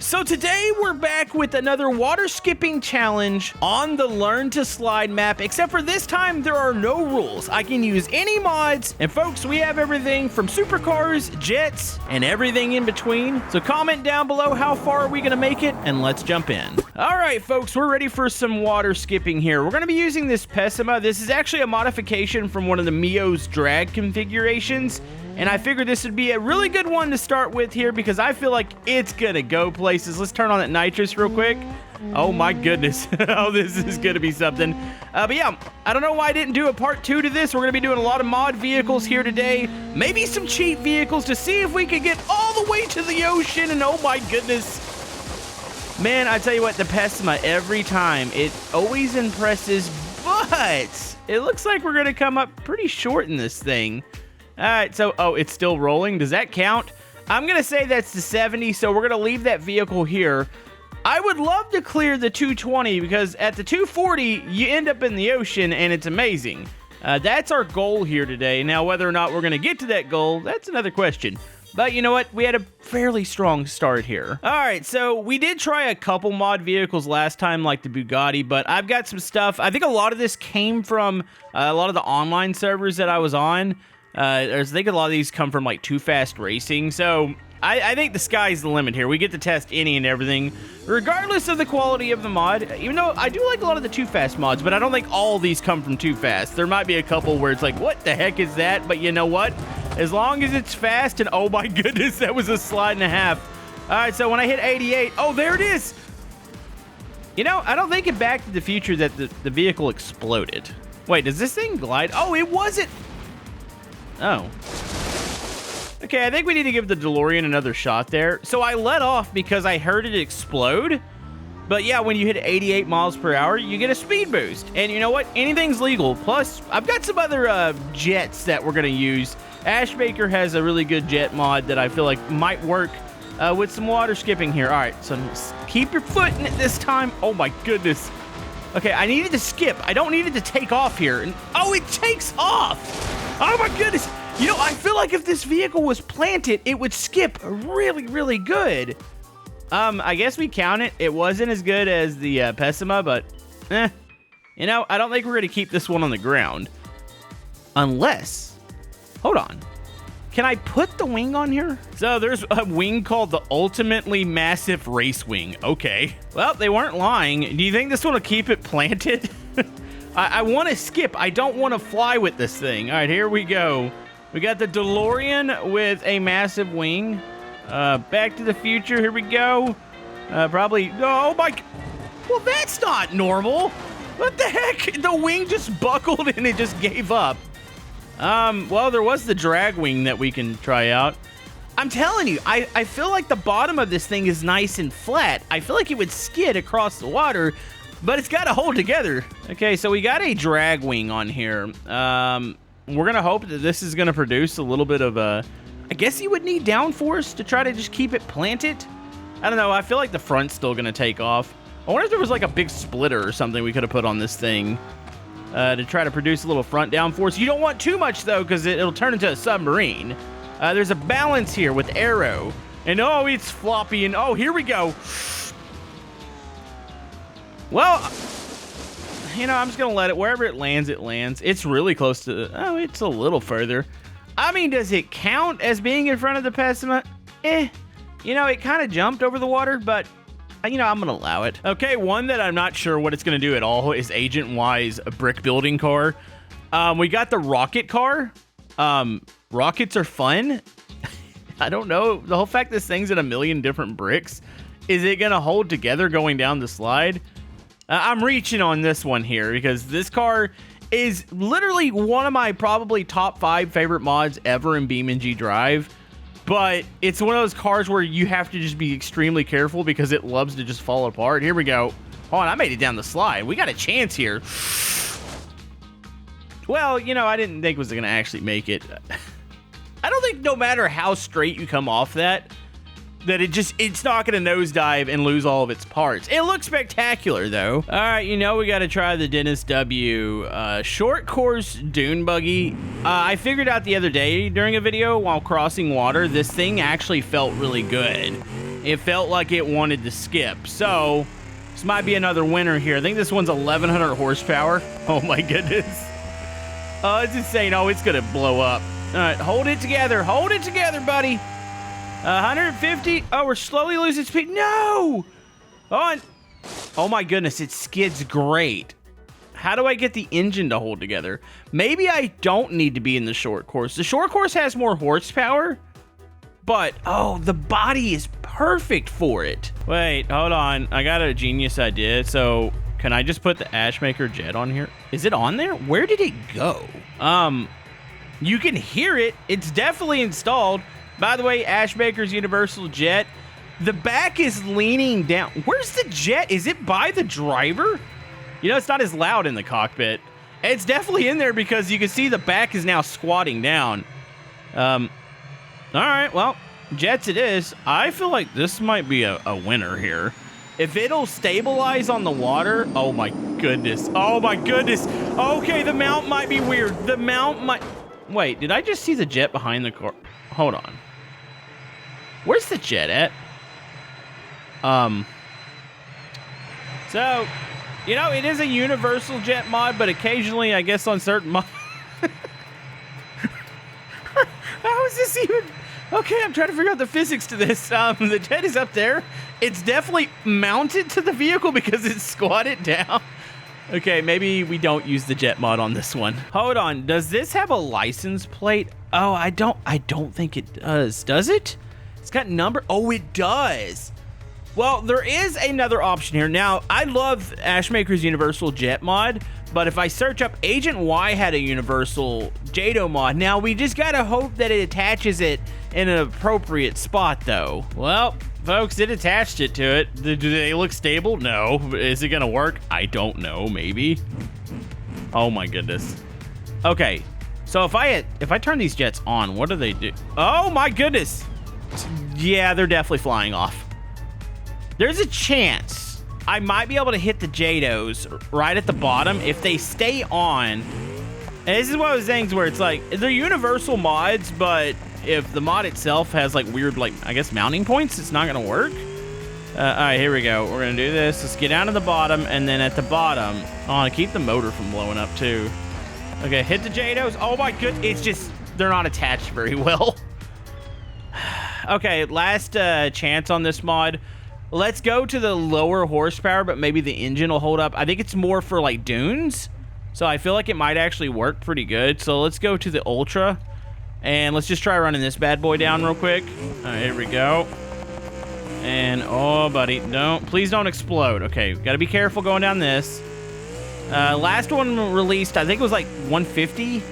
So today we're back with another water skipping challenge on the Learn to Slide map, except for this time there are no rules. I can use any mods, and folks, we have everything from supercars, jets, and everything in between. So comment down below how far are we gonna make it, and let's jump in. All right, folks, we're ready for some water skipping here. We're gonna be using this Pessima. This is actually a modification from one of the Mio's drag configurations. And I figured this would be a really good one to start with here because I feel like it's gonna go places. Let's turn on that nitrous real quick. Oh my goodness. Oh, this is gonna be something. But yeah, I don't know why I didn't do a part 2 to this. We're gonna be doing a lot of mod vehicles here today. Maybe some cheap vehicles to see if we can get all the way to the ocean. And oh my goodness. Man, I tell you what, the Pessima, every time, it always impresses, but it looks like we're gonna come up pretty short in this thing. All right, so, oh, it's still rolling. Does that count? I'm going to say that's the 70, so we're going to leave that vehicle here. I would love to clear the 220 because at the 240, you end up in the ocean, and it's amazing. That's our goal here today. Now, whether or not we're going to get to that goal, that's another question. But you know what? We had a fairly strong start here. All right, so we did try a couple mod vehicles last time, like the Bugatti, but I've got some stuff. I think a lot of this came from a lot of the online servers that I was on. I think a lot of these come from like Too Fast Racing, so I think the sky's the limit here. We get to test any and everything, regardless of the quality of the mod, even though I do like a lot of the Too Fast mods, but I don't think all these come from Too Fast. There might be a couple where it's like, what the heck is that? But you know what? As long as it's fast, and oh my goodness, that was a slide and a half. All right, so when I hit 88, oh, there it is. You know, I don't think in Back to the Future that the vehicle exploded. Wait, does this thing glide? Oh, it wasn't. Oh. Okay, I think we need to give the DeLorean another shot there. So I let off because I heard it explode. But yeah, when you hit 88 miles per hour, you get a speed boost. And you know what? Anything's legal. Plus, I've got some other jets that we're going to use. Ashbaker has a really good jet mod that I feel like might work with some water skipping here. All right, so keep your foot in it this time. Oh my goodness. Okay, I needed to skip. I don't need it to take off here. And, oh, it takes off. Oh my goodness. You know, I feel like if this vehicle was planted, it would skip really, really good. I guess we count it. It wasn't as good as the Pessima, but you know, I don't think we're going to keep this one on the ground. Unless, hold on. Can I put the wing on here? So there's a wing called the Ultimately Massive Race Wing. Okay. Well, they weren't lying. Do you think this one will keep it planted? I want to skip. I don't want to fly with this thing. All right, here we go. We got the DeLorean with a massive wing. Back to the Future. Here we go. Probably. Oh my. Well, that's not normal. What the heck? The wing just buckled and it just gave up. Well, there was the drag wing that we can try out. I'm telling you, I feel like the bottom of this thing is nice and flat. I feel like it would skid across the water, but it's got to hold together. Okay, so we got a drag wing on here. We're going to hope that this is going to produce a little bit of a... I guess you would need downforce to try to just keep it planted. I don't know. I feel like the front's still going to take off. I wonder if there was like a big splitter or something we could have put on this thing to try to produce a little front downforce. You don't want too much, though, because it'll turn into a submarine. There's a balance here with aero. And, oh, it's floppy. And, oh, here we go. Well... You know, I'm just going to let it, wherever it lands, it lands. It's really close to, oh, it's a little further. I mean, does it count as being in front of the Pessima? You know, it kind of jumped over the water, but, you know, I'm going to allow it. Okay, one that I'm not sure what it's going to do at all is Agent Y's brick building car. We got the rocket car. Rockets are fun. I don't know. The whole fact this thing's in a million different bricks, is it going to hold together going down the slide? I'm reaching on this one here because this car is literally one of my probably top 5 favorite mods ever in BeamNG Drive. But it's one of those cars where you have to just be extremely careful because it loves to just fall apart. Here we go. Hold on, I made it down the slide. We got a chance here. Well, you know, I didn't think it was going to actually make it. I don't think no matter how straight you come off that it's not going to nosedive and lose all of its parts. It looks spectacular, though. All right, you know we got to try the Dennis W. Short course dune buggy. I figured out the other day during a video while crossing water, this thing actually felt really good. it felt like it wanted to skip. So this might be another winner here. I think this one's 1,100 horsepower. Oh my goodness. Oh, it's insane. Oh, it's gonna blow up. All right, hold it together. Hold it together, buddy. 150. Oh, we're slowly losing speed. No! Oh my goodness, it skids great. How do I get the engine to hold together? Maybe I don't need to be in the short course. The short course has more horsepower, but oh, the body is perfect for it. Wait, hold on. I got a genius idea. So can I just put the Ashmaker jet on here? Is it on there? Where did it go? You can hear it. It's definitely installed. By the way, Ashmaker's universal jet. The back is leaning down. Where's the jet? Is it by the driver? You know, it's not as loud in the cockpit. It's definitely in there because you can see the back is now squatting down. All right, well, jets it is. I feel like this might be a winner here. If it'll stabilize on the water, oh my goodness. Oh my goodness. Okay, the mount might be weird. The mount might... Wait, did I just see the jet behind the car? Hold on. Where's the jet at? So, you know, it is a universal jet mod, but occasionally, I guess on certain mods... How is this even... Okay, I'm trying to figure out the physics to this. The jet is up there. It's definitely mounted to the vehicle because it's squatted down. Okay, maybe we don't use the jet mod on this one. Hold on, does this have a license plate? Oh, I don't think it does. Does it? It's got number. Oh, it does. Well, there is another option here. Now, I love Ashmaker's Universal Jet mod, but if I search up, Agent Y had a Universal JATO mod. Now, we just gotta hope that it attaches it in an appropriate spot, though. Well, folks, it attached it to it. Do they look stable? No. Is it gonna work? I don't know. Maybe. Oh my goodness. Okay, so if I turn these jets on, what do they do? Oh my goodness. Yeah, they're definitely flying off. There's a chance I might be able to hit the JATOs right at the bottom if they stay on. And this is one of those things where it's like, they're universal mods, but if the mod itself has like weird, like, I guess mounting points, it's not gonna work. All right, here we go. We're gonna do this. Let's get down to the bottom, and then at the bottom, I wanna keep the motor from blowing up too. Okay, hit the JATOs. Oh my goodness, it's just, they're not attached very well. Okay, last chance on this mod. Let's go to the lower horsepower, but maybe the engine will hold up. I think it's more for like dunes, so I feel like it might actually work pretty good. So let's go to the Ultra, and let's just try running this bad boy down real quick. All right, here we go. And oh, buddy, please don't explode. Okay, gotta be careful going down this. Last one released, I think it was like 150.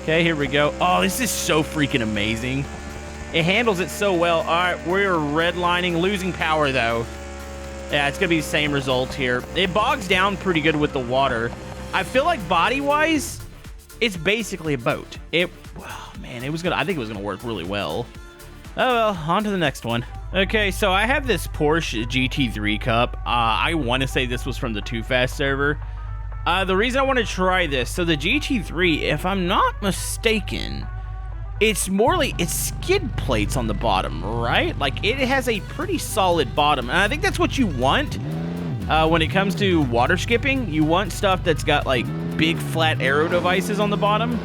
Okay, here we go. Oh, this is so freaking amazing. It handles it so well. All right, we're redlining, losing power though. Yeah, it's gonna be the same result here. It bogs down pretty good with the water. I feel like body-wise, it's basically a boat. Oh man, I think it was gonna work really well. Oh well, on to the next one. Okay, so I have this Porsche GT3 Cup. I want to say this was from the Too Fast server. The reason I want to try this, so the GT3, if I'm not mistaken, it's more like, it's skid plates on the bottom, right? Like, it has a pretty solid bottom, and I think that's what you want when it comes to water skipping. You want stuff that's got, like, big flat aero devices on the bottom.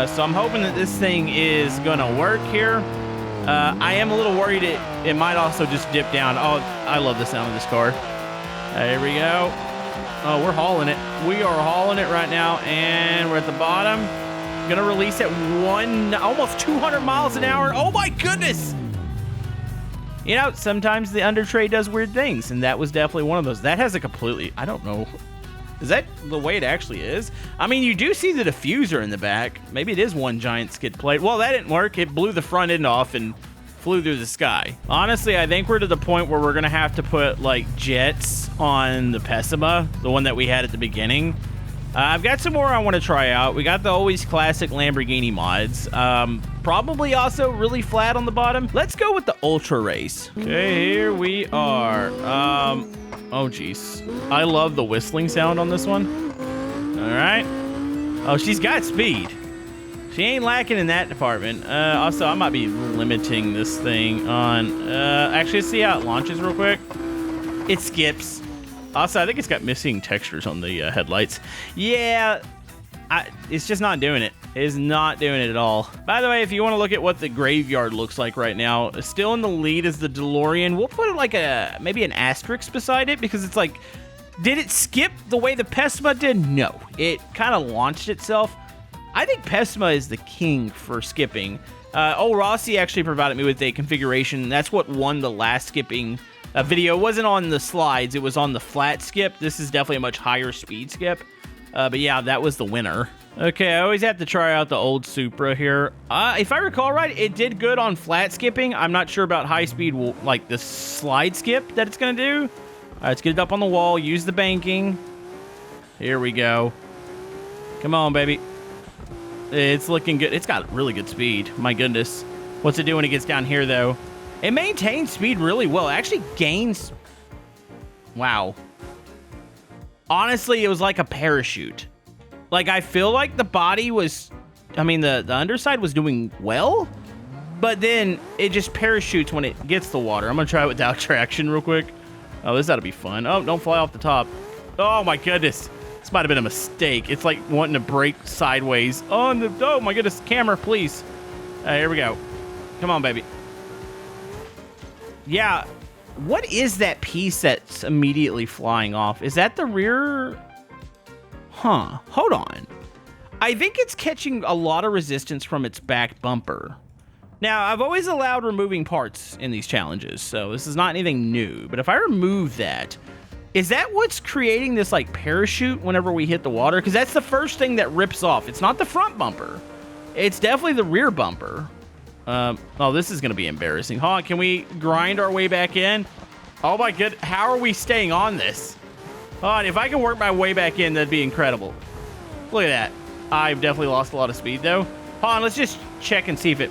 So I'm hoping that this thing is gonna work here. I am a little worried it might also just dip down. Oh, I love the sound of this car. Here we go. Oh, we're hauling it. We are hauling it right now, and we're at the bottom. Gonna release at almost 200 miles an hour. Oh my goodness! You know, sometimes the undertray does weird things, and that was definitely one of those. That has a completely, I don't know. Is that the way it actually is? I mean, you do see the diffuser in the back. Maybe it is one giant skid plate. Well, that didn't work. It blew the front end off and flew through the sky. Honestly, I think we're to the point where we're gonna have to put like jets on the Pessima, the one that we had at the beginning. I've got some more I want to try out. We got the always classic Lamborghini mods. Probably also really flat on the bottom. Let's go with the Ultra Race. Okay, here we are. Oh geez, I love the whistling sound on this one. All right. Oh, she's got speed. She ain't lacking in that department. Also, I might be limiting this thing on... actually, let's see how it launches real quick. It skips. Also, I think it's got missing textures on the headlights. Yeah, it's just not doing it. It is not doing it at all. By the way, if you want to look at what the graveyard looks like right now, still in the lead is the DeLorean. We'll put it like maybe an asterisk beside it because it's like, did it skip the way the Pesma did? No, it kind of launched itself. I think Pesma is the king for skipping. Old Rossi actually provided me with a configuration. That's what won the last skipping video. It wasn't on the slides. It was on the flat skip. This is definitely a much higher speed skip. But yeah, that was the winner. Okay, I always have to try out the old Supra here. If I recall right, it did good on flat skipping. I'm not sure about high speed, like the slide skip that it's going to do. All right, let's get it up on the wall. Use the banking. Here we go. Come on, baby. It's looking good. It's got really good speed. My goodness. What's it do when it gets down here, though? It maintains speed really well. It actually gains... Wow. Honestly, it was like a parachute. Like, I feel like the body was... I mean, the underside was doing well, but then it just parachutes when it gets the water. I'm going to try it without traction real quick. Oh, this ought to be fun. Oh, don't fly off the top. Oh, my goodness. This might have been a mistake. It's like wanting to brake sideways. Oh my goodness. Camera, please. Here we go. Come on, baby. Yeah. What is that piece that's immediately flying off? Is that the rear? Huh. Hold on. I think it's catching a lot of resistance from its back bumper. Now, I've always allowed removing parts in these challenges, so this is not anything new. But if I remove that... Is that what's creating this, like, parachute whenever we hit the water? Because that's the first thing that rips off. It's not the front bumper. It's definitely the rear bumper. Oh, this is going to be embarrassing. Hold on, can we grind our way back in? Oh, my good. How are we staying on this? Hold on, if I can work my way back in, that'd be incredible. Look at that. I've definitely lost a lot of speed, though. Hold on, let's just check and see if it...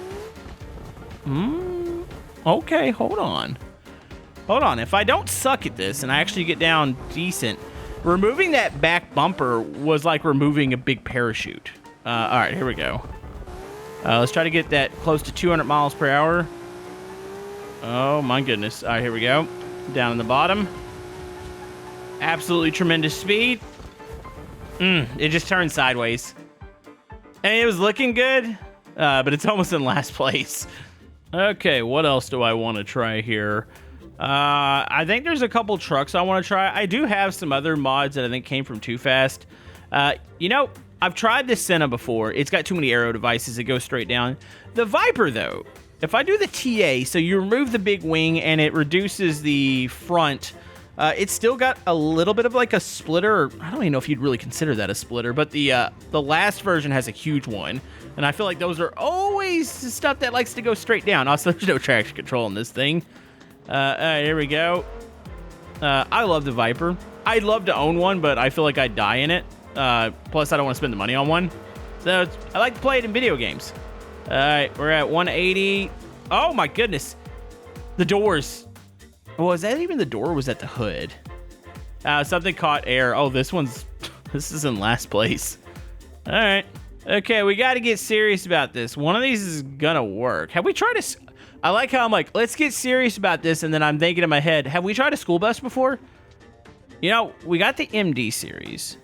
Okay, hold on. Hold on, if I don't suck at this and I actually get down decent, removing that back bumper was like removing a big parachute. All right, here we go. Let's try to get that close to 200 miles per hour. Oh, my goodness. All right, here we go. Down in the bottom. Absolutely tremendous speed. It just turned sideways. And it was looking good, but it's almost in last place. Okay, what else do I want to try here? I think there's a couple trucks I want to try. I do have some other mods that I think came from Too Fast. You know, I've tried this Senna before. It's got too many aero devices that go straight down. The Viper, though, if I do the TA, so you remove the big wing and it reduces the front, it's still got a little bit of like a splitter. Or, I don't even know if you'd really consider that a splitter, but the last version has a huge one. And I feel like those are always the stuff that likes to go straight down. Also, there's no traction control on this thing. All right, here we go. I love the Viper. I'd love to own one, but I feel like I'd die in it. Plus, I don't want to spend the money on one. So, I like to play it in video games. All right, we're at 180. Oh, my goodness. The doors. Was that even the door or was that the hood? Something caught air. Oh, this is in last place. All right. Okay, we got to get serious about this. One of these is going to work. Have we tried to... I like how I'm like, let's get serious about this, and then I'm thinking in my head, have we tried a school bus before? You know, we got the MD series.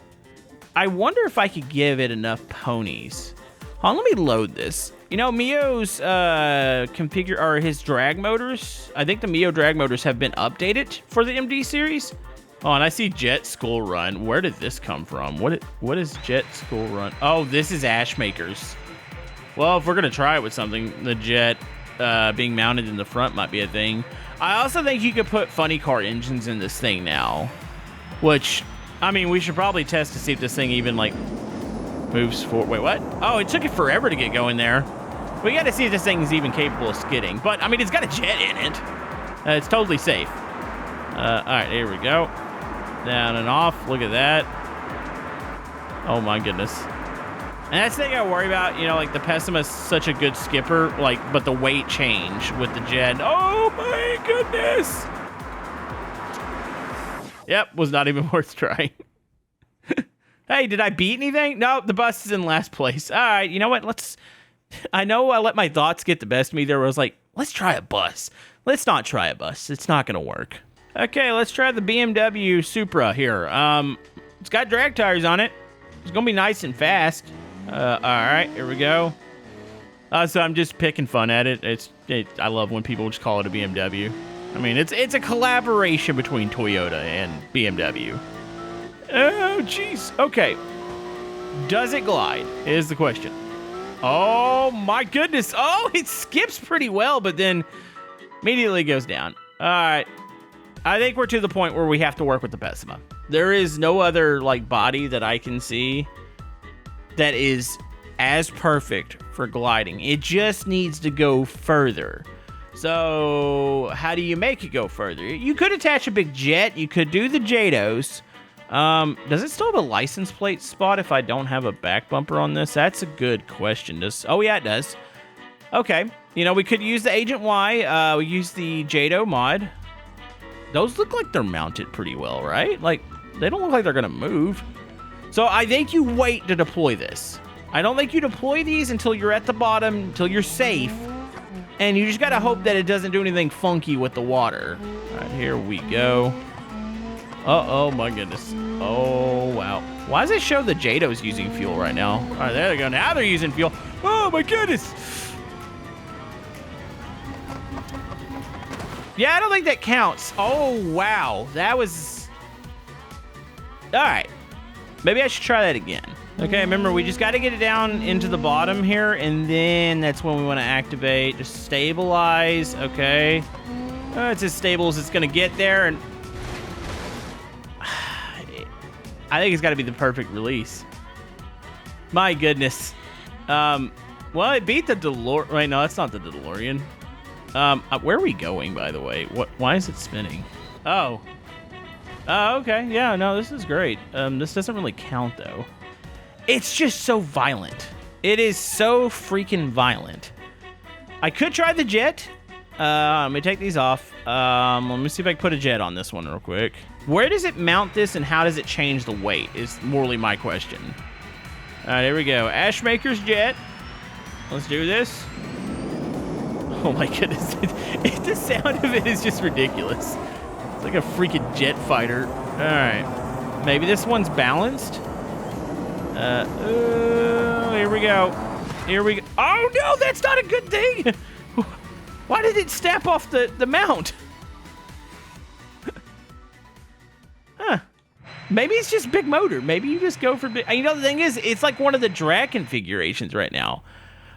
I wonder if I could give it enough ponies. Hold on, let me load this. You know, Mio's configure or his drag motors. I think the Mio drag motors have been updated for the MD series. Oh, and I see Jet School Run. Where did this come from? What is Jet School Run? Oh, this is Ashmakers. Well, if we're gonna try it with something, the Jet being mounted in the front might be a thing. I also think you could put funny car engines in this thing now, which, I mean, we should probably test to see if this thing even like moves forward. Wait, what? Oh, it took it forever to get going there. We got to see if this thing is even capable of skidding. But I mean, it's got a jet in it. It's totally safe. All right, here we go. Down and off. Look at that. Oh my goodness. And that's the thing I worry about, you know, like the Pessimist's such a good skipper, like, but the weight change with the jet. Oh my goodness. Yep, was not even worth trying. Hey, did I beat anything? No, the bus is in last place. All right, you know what? I know I let my thoughts get the best of me there. I was like, let's try a bus. Let's not try a bus. It's not going to work. Okay, let's try the BMW Supra here. It's got drag tires on it. It's going to be nice and fast. All right, here we go. So I'm just picking fun at it. I love when people just call it a BMW. I mean, it's a collaboration between Toyota and BMW. Oh, jeez. Okay. Does it glide is the question. Oh, my goodness. Oh, it skips pretty well, but then immediately goes down. All right. I think we're to the point where we have to work with the Pessima. There is no other, body that I can see that is as perfect for gliding. It just needs to go further. So, how do you make it go further? You could attach a big jet. You could do the JATOs. Does it still have a license plate spot if I don't have a back bumper on this? That's a good question. Oh, yeah, it does. Okay. We could use the Agent Y. We use the JATO mod. Those look like they're mounted pretty well, right? They don't look like they're going to move. So I think you wait to deploy this. I don't think you deploy these until you're at the bottom, until you're safe. And you just got to hope that it doesn't do anything funky with the water. All right, here we go. Oh my goodness. Oh, wow. Why does it show the JATOs using fuel right now? All right, there they go. Now they're using fuel. Oh, my goodness. Yeah, I don't think that counts. Oh, wow. That was... All right. Maybe I should try that again. Okay, remember, we just got to get it down into the bottom here, and then that's when we want to activate. Just stabilize. Okay. It's as stable as it's going to get there, and... I think it's got to be the perfect release. My goodness. Well, it beat the DeLorean. Right, no, that's not the DeLorean. Where are we going, by the way? Why is it spinning? Oh. Oh, okay. Yeah, no, this is great. This doesn't really count, though. It's just so violent. It is so freaking violent. I could try the jet. Let me take these off. Let me see if I can put a jet on this one real quick. Where does it mount this, and how does it change the weight is morally my question. All right, here we go. Ashmaker's jet. Let's do this. Oh my goodness. The sound of it is just ridiculous. It's like a freaking jet fighter. All right. Maybe this one's balanced. Here we go. Here we go. Oh no, that's not a good thing. Why did it snap off the mount? Huh. Maybe it's just big motor. Maybe you just go for big... the thing is, it's like one of the drag configurations right now.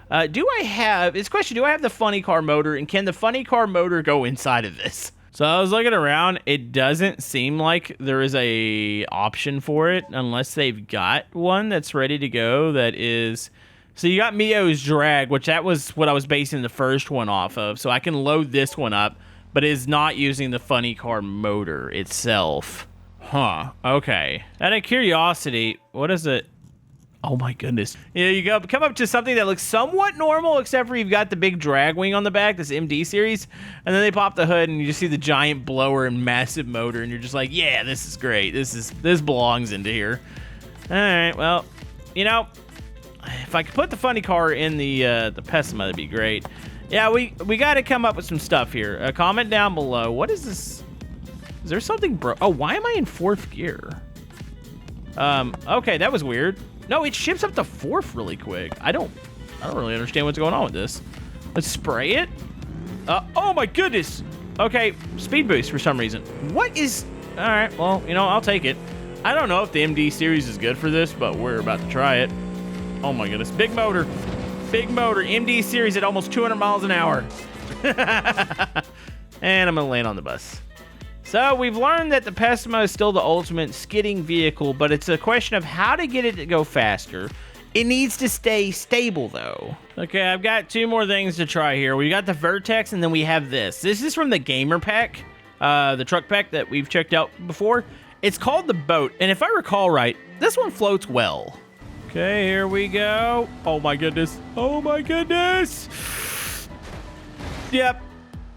Do I have the funny car motor, and can the funny car motor go inside of this? So I was looking around. It doesn't seem like there is a option for it unless they've got one that's ready to go that is... So you got Mio's drag, which that was what I was basing the first one off of. So I can load this one up, but it is not using the funny car motor itself. Huh. Okay. Out of curiosity, what is it? Oh my goodness. Yeah, you come up to something that looks somewhat normal, except for you've got the big drag wing on the back, this MD series, and then they pop the hood and you just see the giant blower and massive motor, and you're just like, yeah, this is great. This belongs into here. All right, well, if I could put the funny car in the Pessima, that'd be great. Yeah, we got to come up with some stuff here. Comment down below. What is this? Is there something Oh, why am I in 4th gear? Okay, that was weird. No, it ships up to 4th really quick. I don't really understand what's going on with this. Let's spray it. Oh my goodness. Okay, speed boost for some reason. What is... All right, well, I'll take it. I don't know if the MD series is good for this, but we're about to try it. Oh my goodness, big motor. Big motor, MD series at almost 200 miles an hour. And I'm gonna land on the bus. So we've learned that the Pessima is still the ultimate skidding vehicle, but it's a question of how to get it to go faster. It needs to stay stable, though. Okay, I've got 2 more things to try here. We got the Vertex, and then we have this. This is from the Gamer Pack, the truck pack that we've checked out before. It's called the Boat, and if I recall right, this one floats well. Okay, here we go. Oh my goodness. Oh my goodness. Yep,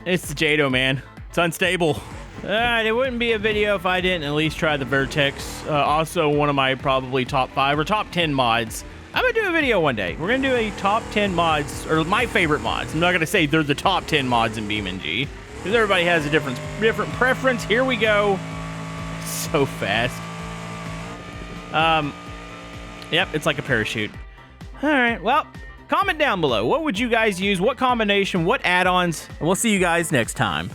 it's the JATO, man. It's unstable. Alright, it wouldn't be a video if I didn't at least try the Vertex. Also, one of my probably top 5 or top 10 mods. I'm gonna do a video one day. We're gonna do a top 10 mods, or my favorite mods. I'm not gonna say they're the top 10 mods in BeamNG, because everybody has a different preference. Here we go. So fast. Yep, it's like a parachute. Alright, well, comment down below. What would you guys use? What combination? What add-ons? And we'll see you guys next time.